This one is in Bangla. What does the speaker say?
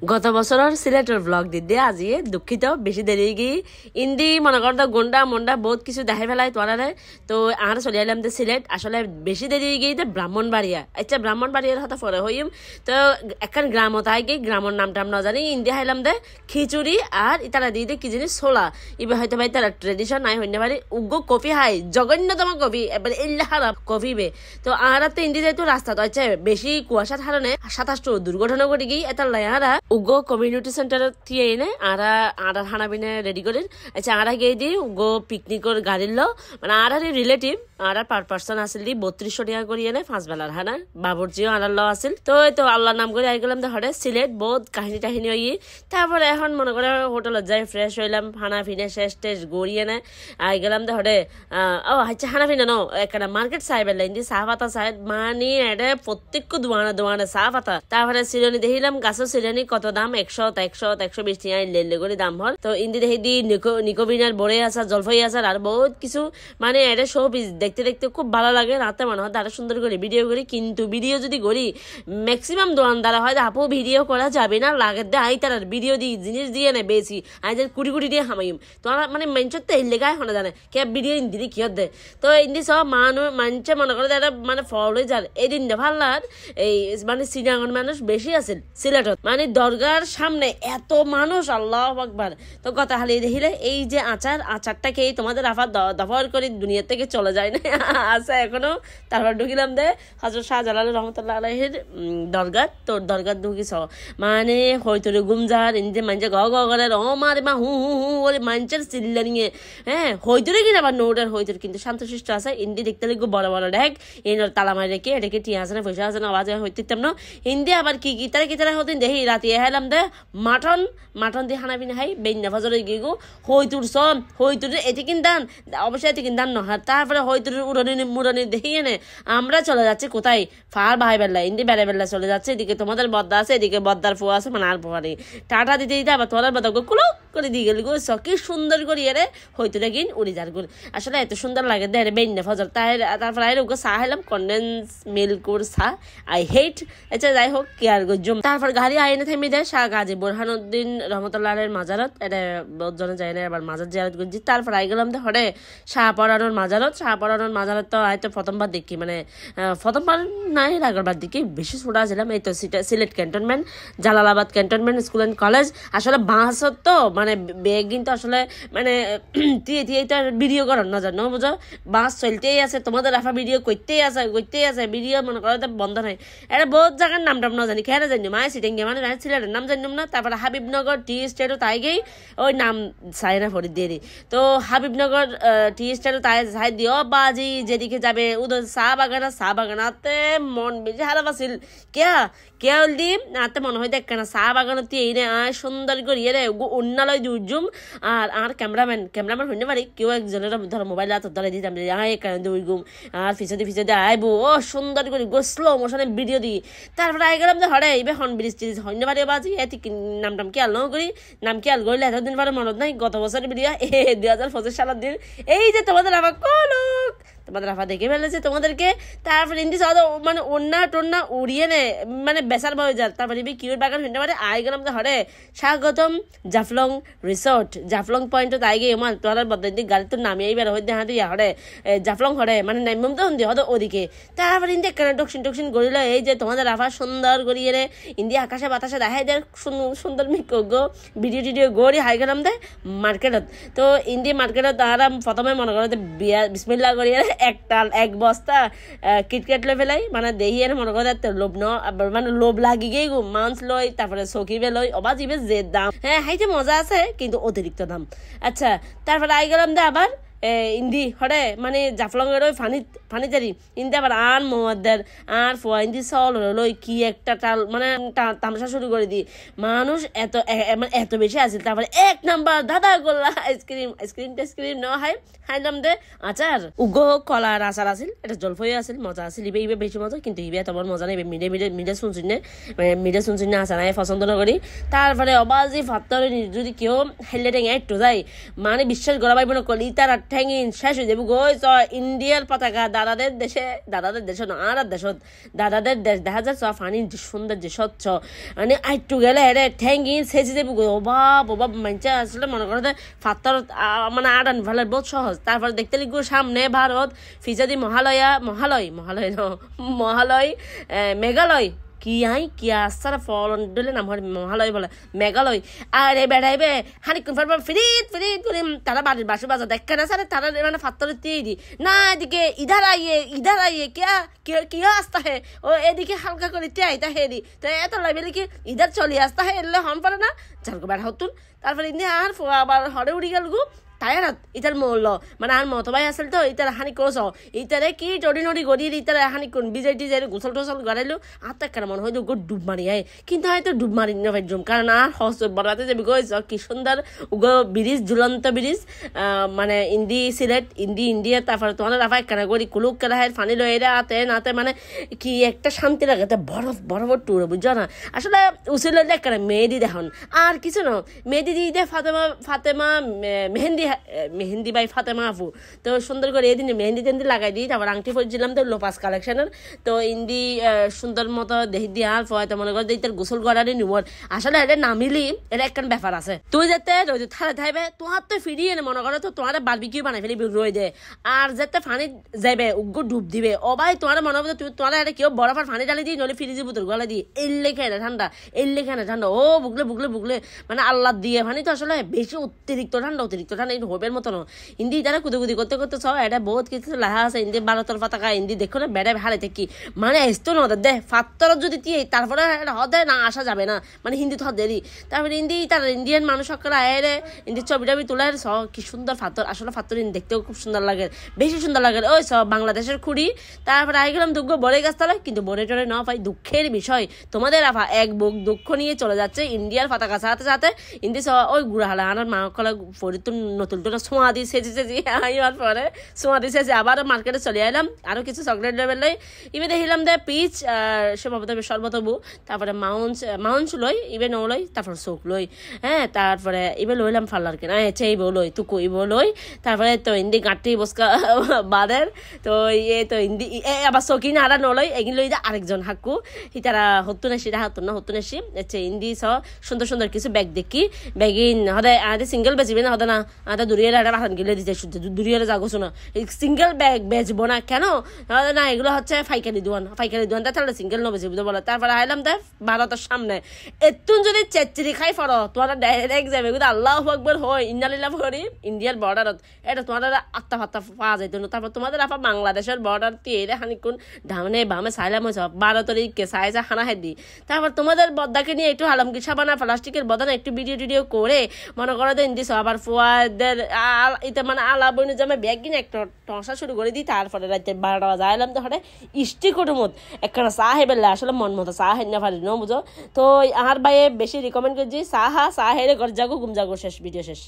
গত বছরের সিলেটের ব্লগ দিদি আজি দুঃখিত বেশি দেরি গিয়ে ইন্দি মনে করতো গন্ডা মন্ডা বহুত কিছু দেখাই ফেলাই তোয়ারে তো আর চলে এলাম যে সিলেট আসলে বেশি দেরি গিয়ে ব্রাহ্মণবাড়িয়া আচ্ছা ব্রাহ্মণবাড়িয়ার হাতে পরে হইম তো এখন গ্রামত আই গিয়ে গ্রামের নামটা না জানি ইন্দি হাইলাম দে খিচুড়ি আর তারা দিয়ে কি জিনিস ছোলা এবার হয়তো ভাই তারা ট্রেডিশন নাই হইতে পারে উগ্র কফি হাই জঘন্যতম কফি এবার ইল্লাহারা কফি বে তো আর তো ইন্দি যাইতো রাস্তা তো আচ্ছা বেশি কুয়াশার হারণে 27টা দুর্ঘটনা ঘটে গিয়ে এটা লাইহারা উগো কমিউনিটি সেন্টার থিয়ে এনে আরা খানা পিনে রেডি করেন আচ্ছা আরা গিয়ে দিয়ে উগো পিকনিকর গাড়ির লো মানে আর রিলেটিভ আর পার পার্সন আসিল দি 3200 টাকা করি এনে 5 বেলার হানা বাবুরজিও আনার লো আসিল তো তো আল্লাহর নাম করে আই গেলাম হরে সিলেট বহুত কাহিনী টাহিনী হই তারপরে এখন মনে করে হোটেলত যাই ফ্রেশ হইলাম খানা পিনে শেষ টেস গড়িয়ে এনে আই গেলাম হরে ও আচ্ছা খানা পিনে নো একটা মার্কেট সাহেব লাইন দি চা পাতা সাহেব মানে এটা প্রত্যেক দোয়ানে দোয়ানে চা পাতা তারপরে সিরনি দেখিলাম গাছের সিরনি কত দাম 100 টাকা লেলে করে দাম হল তো ইন্দি দেখি দি নিকোবিনার বড়ে আছে জলফাই আছে আর বহুত কিছু মানে এটা শো পিস দেখতে দেখতে খুব ভালো লাগে রাতে মনে হয় আরো সুন্দর করে ভিডিও করি কিন্তু ভিডিও যদি করি ম্যাক্সিমাম দোকানদারা হয় আপু ভিডিও করা যাবে না লাগে দে আই তার ভিডিও দিই জিনিস দিয়ে না বেশি আই যে কুড়ি কুড়ি দিয়ে হামাইম তো মানে মেঞ্চর তো এই লেগায় হনে জানে কে ভিডিও ইন্দি কি দে তো ইন্দি সব মানুষে মনে করে এটা মানে ফলো যার এই দিন ভাল্লার এই মানে সিনাঙ্গন মানুষ বেশি আছে সিলেটত মানে দরগার সামনে এত মানুষ আল্লাহ আকবার তো কথা হালিয়ে দেখিলে এই যে আচারটা খেয়ে তোমাদের আফার দফার করে দুনিয়া থেকে চলে যায় না আছে এখনো তারপর ঢুকিলাম দে হযরত শাহজালাল রহমতুল্লাহ আলাইহির দরগা তোর দরগা ঢুকিছ মানে হয়তোরে গুমজার ইনজে মানজে গ গ করে ও মারে মা হু হু হু ওরে মানচের চিল্লা নিয়ে হ্যাঁ হয়তোরে কিনা আবার নোটার হয়তোর কিন্তু শান্তশিষ্ট আছে ইন্দি দেখতে লাগবে বড় বড় ঢেক এর তালা মারি রেখে এটাকে টিয়া আছে না পয়সা আছে না আওয়াজ হইতেতাম না হিন্দি আবার কি তারা হতেন দেখি রাতে হেলাম দে মাটন দিয়ে খানা পিনা খাই বেন্যা ফজরে গিয়ে গো হইতুর সন হইতুর এটি কিনতাম অবশ্যই এটি কিনতাম না তারপরে হইতুর মুরনি দেখি এনে আমরা চলে যাচ্ছি কোথায় ফার ভাই বেল্লা ইন্দি বেড়ে বেল্লা চলে যাচ্ছে এদিকে তোমাদের বদ্দা আছে এদিকে বদ্দার ফো আছে মানে আর ফোয়ারি টাটা দিতে দিতে আবার তোমার বদ্দা কুলো করে দিয়ে গেলি গো কি সুন্দর করি এরে হইতুরে গিন উড়ি যার গুল আসলে এত সুন্দর লাগে দে বেন্যা ফজর তারপরে আই ওকে চা খেলাম কন্ডেন্স মিল্কুর চা আই হেট আচ্ছা যাই হোক কি আর গজম তারপর গাড়ি আইনে থেমে দেয় শাহ গাজী বোরহানুদ্দিন রহমতুল্লাহের মাজারত এটা বহুত জনে যায় না এবার মাজার জিয়ারত করছি তারপর আই গেলাম হরে শাহ পরানোর মাজারত তো হয়তো প্রথমবার দেখি মানে প্রথমবার নাই আগেরবার দেখি বেশি ছোটা ছিলাম এই তো Sylhet cantonment Jalalabad cantonment school and college আসলে বাসত তো মানে বেগ কিন্তু আসলে মানে দিয়ে তো ভিডিও করার না জানো বুঝো বাস চলতেই আছে তোমাদের রাফা ভিডিও করতেই আছে ভিডিও মনে করো বন্ধ নাই এটা বহুত জায়গার নাম টাম না জানি খেয়ে জানি মায় সিটিং মানে সিলেটের নাম জানিম না তারপরে হাবিবনগর টি স্টেটও তাই গেই ওই নাম সাইনা ফরি দিয়ে দি তো হাবিবনগর টি স্টেটও তাই সাই দিও বাজি যেদিকে যাবে উদয় চা বাগানাতে মন বেশি হারাপ আছিল কেয়া দি আতে মনে হয় দেখ না চা বাগানত এই রে আয় সুন্দর করি রে উন্নালয় দি উজ্জুম আর ক্যামেরাম্যান হইতে পারি কেউ একজনের ধরো মোবাইল হাত ধরে দিতাম আয় এখানে দুই গুম আর ফিসে আইবো ও সুন্দর করে গোসলো মোশনে ভিডিও দি তারপরে আই গেলাম যে হরে এইবে হন ব্রিজ টিজ হইতে পারি বাজি এটি নাম খেয়াল ন করি নাম খেয়াল করলে এতদিন পরে মনত নাই গত বছরের ভিডিও 2025 সালের দিন এই যে তোমাদের আবার কলক তোমাদের আফা দেখে ফেলেছে তোমাদেরকে তারপরে ইন্দি মানে টন্না উড়িয়ে নে মানে বেসার বয়ে যার তারপরে কিউর বাগান হইতে পারে আই গেলাম যে হরে স্বাগতম জাফলং রিসোর্ট জাফলং পয়েন্টত আই গে আমার তোর বদলে গাড়ি তো নামিয়ে বের হইতে হাতে হরে জাফলং হরে মানে নাইমম তো হন্দি হতো ওদিকে তারপরে ইন্দি কেন টকশিন করিল এই যে তোমাদের আফা সুন্দর করিয়ে রে ইন্দি আকাশে বাতাসে দেখাই দেয় সুন্দর গো ভিডিও গড়ি হাই গেলাম দে মার্কেটত তো ইন্দি মার্কেটত আরাম প্রথমে মনে করো বিসমিল্লাহ করিয়ে এক বস্তা কিটকেট লই ফেলাই মানে দেহি এনে মনে করে লোভ মানে লোভ লাগি গিয়ে গো মাংস লই তারপরে চকিবে লই অবা জিবে যে দাম হ্যাঁ হাইতে মজা আছে কিন্তু অতিরিক্ত দাম আচ্ছা তারপরে আই গেলাম দে আবার ইন্দি হরে মানে জাফলং এর ওই ফানি জারি ইন্দি আবার আন মোহাম্মদের আর ফোয়া ইন্দি চল লই কি একটা মানে তামাশা শুরু করে দি মানুষ এত বেশি আছিল তারপরে 1 নাম্বার দাদা গোল্লা আইসক্রিম ন খাইলাম দে আচার উগো কলার আচার আছিল এটা জলফই আছিল মজা আছিল ইবে বেশি মজা কিন্তু ইবে এত বড় মজা নাই মিডে শুনছি না আচার নাই পছন্দ করি তারপরে অবাজি ফাত্তরে যদি কেউ হেলে টেঙে একটু যায় মানে বিশ্বাস করা পাইব না কলি তার ঠ্যাঙিন শেষ হয়ে যাবো গো ইন্ডিয়ার পতাকা দাদাদের দেশ না আর দেশত দাদাদের দেশ দেখা যায় পানি যে সুন্দর যে স্বচ্ছ মানে আইটু গেলে এরে ঠ্যাঙিন শেষে যাবো গো অবাব মানছে আসলে মনে করো ফাত্তর মানে আটান ফেলার বহুত সহজ তারপর দেখতে লিখবো সামনে ভারত ফিজাদি মহালয় মেঘালয় কি আসার ফলন দিলে নাম হয় মহালয় বলে মেঘালয় আর এ বেড়াইবে হানিকুন ফারবা ফিরিত করে তারা বাড়ির বাসু বাজার দেখে না স্যার তারা মানে ফাত্তর দিয়ে দি না এদিকে ইধার আইয়ে কিয়া আসতা হে ও এদিকে হালকা করে তিয়াইতা হে দি তো এত লাগবে কি ইধার চলি আসতা হে এলে হন পারে না যারগো বেড়া হতুন তারপরে ইন্দি আর আবার হরে উড়ি গেল গো টায়ারাত ইটার মূল্য মানে আর মতবাই আসল তো ইটার হানি করছ ইটারে কি টড়ি নড়ি গড়িয়ে ইটারে হানি কোন বিজয় টিজাই গোসল টোসল গড়াইলো আর তার কেন মনে হয় গো ডুব মারি আয় কিন্তু হয়তো ডুব মারি না ভাইজম কারণ আর হস বড়াতে যাবি গেছ কি সুন্দর উগো ব্রিজ ঝুলন্ত ব্রিজ মানে সিলেট ইন্ডিয়া তারপরে তোমার রাফা কেন গড়ি কুলুক কেনা হয় ফানি লয়ে আতে নাতে মানে কি একটা শান্তি লাগে বরফ টুর বুঝছো না আসলে উচিল কেন মেহেদি দেখুন আর কিছু না মেহেদি দিয়ে ফাতেমা মেহেন্দি বাই ফাতেমা আপু তো সুন্দর করে এদিন মেহেন্দি টেন্দি লাগাই দিই তারপর আংটি পরছিলাম তো লোপাস কালেকশনের তো ইন্দি সুন্দর মতো দেখি দিয়ে আর ফয় মনে করে তার গোসল করারই নিবর আসলে এটা নামিলি এটা একখান ব্যাপার আছে তুই যাতে রোদে থালে থাকবে তোমার তো ফিরিয়ে এনে মনে করো তো তোমার বারবিকিউ বানাই ফেলি রয়ে দে আর যাতে ফানি যাবে উগ্র ডুব দিবে ও ভাই তোমার মনে হবে তোমার এটা কেউ বরফ আর ফানি ডালি দিই নলে ফ্রিজের বোতল গলা দিই এলে খেয়ে ঠান্ডা ও বুগলে মানে আল্লাহ দিয়ে ফানি তো আসলে বেশি অতিরিক্ত ঠান্ডা হবের মতো না হিন্দি তারা কুদুকুদি করতে সব এটা বহুত কিছু লেখা আছে হিন্দি ভারতের পতাকা হিন্দি দেখো না বেড়ায় ভাড়ে থাকি মানে আসতো না দে ফাত্তর যদি দিয়ে তারপরে হদে না আসা যাবে না মানে হিন্দি তো দেরি তারপরে হিন্দি তার ইন্ডিয়ান মানুষ সকলে আয়ে হিন্দির ছবি তুলে কি সুন্দর ফাত্তর আসলে ফাত্তর দেখতেও খুব সুন্দর লাগে বেশি সুন্দর লাগে ওই সব বাংলাদেশের খুঁড়ি তারপরে আই গেলাম দুঃখ বড়ে গাছতলায় কিন্তু বড়ে টরে না পাই দুঃখের বিষয় তোমাদের আফা এক বুক দুঃখ নিয়ে চলে যাচ্ছে ইন্ডিয়ার পতাকা সাথে হিন্দি ওই গুড়াহালা আনার মা কলা ফরিদ নতুন ছোঁয়া দিয়ে সেজে আইবার পরে ছোঁয়া দিয়ে সেজে আবার মার্কেটে চলে এলাম আরো কিছু চকলেট লেবেল লই ইবে দেখিলাম দে পিচ সম্ভবত সর্বতবু তারপরে মাউন্স লই ইবে নলই তারপর চোখ লই হ্যাঁ তারপরে ইবে লইলাম ফাল্লার কেনা চেইব লই তুকু ইব লই তারপরে তো হিন্দি গাঁটি বসকা বাদের তো তো হিন্দি আবার চকি না আরা নলই এগিন লই দে আরেকজন হাকু তারা হতুন এসি হিন্দি সুন্দর কিছু ব্যাগ দেখি ব্যাগিন হদায় আদে সিঙ্গেল বেচিবে না হদে না আদা দুরিয়ালে একটা বাহান গেলে দিতে দুরিয়ালে যাগোছো না সিঙ্গেল ব্যাগ বেচবো না কেন না এগুলো হচ্ছে ফাইকারি দোয়ান তাহলে সিঙ্গেল ন বেচিব বলে তারপরে আইলাম দেখ ভারতের সামনে এতুন যদি চেচরি খাই ফর তোমার ডাইরেক্ট যাবে কিন্তু আল্লাহ আকবর হয় ইন্নালিল্লাহ করি ইন্ডিয়ার বর্ডারত এটা তোমাদের আত্মা ফাত্তা পাওয়া যাইত না তারপর তোমাদের আপা বাংলাদেশের বর্ডার দিয়ে খানিকুন ডামনে বামে সাইলাম হয়েছে ভারতের ইকে সাইজা হানা হেদি তারপর তোমাদের বদ্দাকে নিয়ে একটু হালামকি সাবানা প্লাস্টিকের বদানা একটু ভিডিও করে মনে করো তো ইন্দিস আবার ফুয়াদের এটা মানে আলা বইনে জমে ব্যাগ কিনে একটা টসা শুরু করে দিই তারপরে রাতে 12টা বাজে আইলাম তো হঠাৎ ইষ্টি কুটুমত একটা চাহে বেলা আসলে মন মতো চাহ হেন না পারি ন বুঝো তো আর ভাইয়ে বেশি রিকমেন্ড করছি চাহা চাহের ঘর যাগো ঘুম যাগো শেষ ভিডিও শেষ